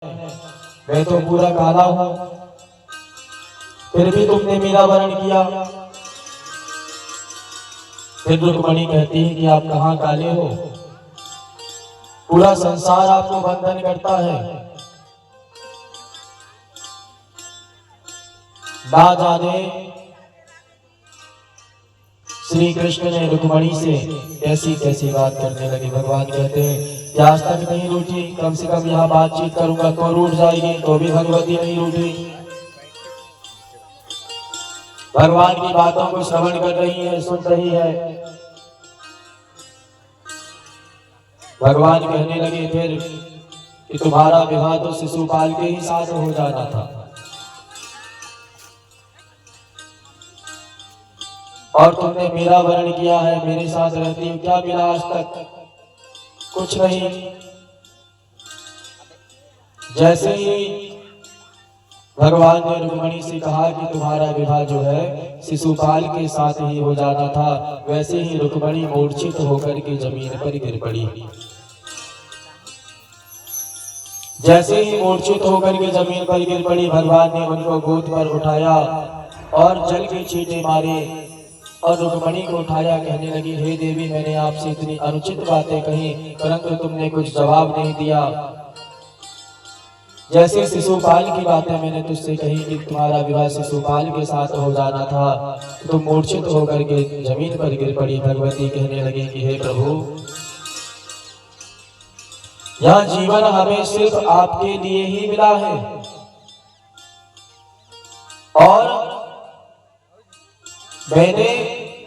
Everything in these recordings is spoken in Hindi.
मैं तो पूरा काला हूं, फिर भी तुमने मेरा वर्ण किया। फिर रुक्मणी कहती है कि आप कहां काले हो, पूरा संसार आपको बंधन करता है। ना जाने श्री कृष्ण ने रुक्मणी से कैसी कैसी बात करने लगे। भगवान कहते हैं कि आज तक नहीं रूठी, कम से कम यहाँ बातचीत करूंगा तो रूठ जाएगी, तो भी भगवती नहीं रूठी। भगवान की बातों को श्रवण कर रही है, सुन रही है। भगवान कहने लगे फिर कि तुम्हारा विवाह तो शिशुपाल के ही साथ हो जाना था, और तुमने मेरा वर्ण किया है, मेरे साथ रहती हो, क्या मिला आज तक? कुछ नहीं। जैसे ही भगवान ने रुक्मणी से कहा कि तुम्हारा विवाह जो है शिशुपाल के साथ ही हो जाना था, वैसे ही रुक्मणी मूर्छित होकर के जमीन पर गिर पड़ी। जैसे ही मूर्छित होकर के जमीन पर गिर पड़ी, भगवान ने उनको गोद पर उठाया और जल के छींटे मारे और रुक्मणी को उठाया। कहने लगी, हे देवी, मैंने आपसे इतनी अनुचित बातें कही, परंतु तुमने कुछ जवाब नहीं दिया। जैसे शिशुपाल की बातें मैंने तुझसे कही कि तुम्हारा विवाह शिशुपाल के साथ हो जाना था, तो तुम मूर्छित होकर के जमीन पर गिर पड़ी। भगवती कहने लगी कि हे प्रभु, यह जीवन हमें सिर्फ आपके लिए ही मिला है, और मैंने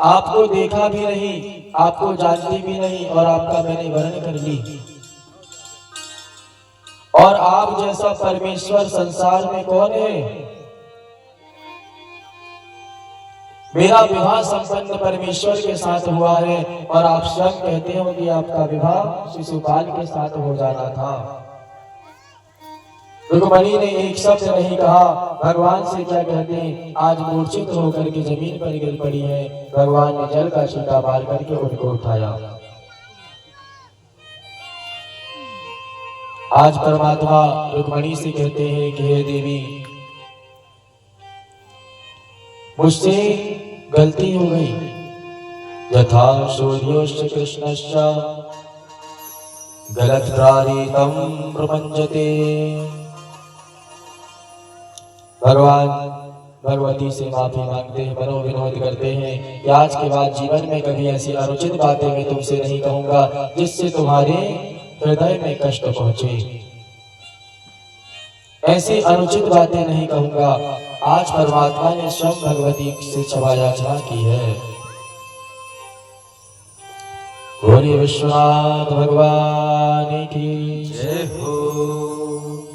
आपको देखा भी नहीं, आपको जानती भी नहीं, और आपका मैंने वर्ण कर ली। और आप जैसा परमेश्वर संसार में कौन है? मेरा विवाह संपन्न परमेश्वर के साथ हुआ है, और आप स्वयं कहते हो कि आपका विवाह शिशुपाल के साथ हो जाना था। रुक्मणी ने एक शब्द नहीं कहा। भगवान से क्या कहते हैं, आज मूर्छित होकर के जमीन पर गिर पड़ी है। भगवान ने जल का छींटा मार करके उनको उठाया। आज परमात्मा रुक्मणी से कहते हैं कि हे देवी, मुझसे गलती हो गई। यथा सूर्योश्च कृष्णश्च गलत प्रारीतम प्रपंचते। भगवान भगवती से माफी मांगते हैं, मनोविनोद करते हैं कि आज के बाद जीवन में कभी ऐसी अनुचित बातें मैं तुमसे नहीं कहूंगा जिससे तुम्हारे हृदय में कष्ट पहुंचे। ऐसी अनुचित बातें नहीं कहूंगा। आज परमात्मा ने स्वयं भगवती से क्षमा याचना की है। बोलिए विश्वनाथ भगवान की जय हो।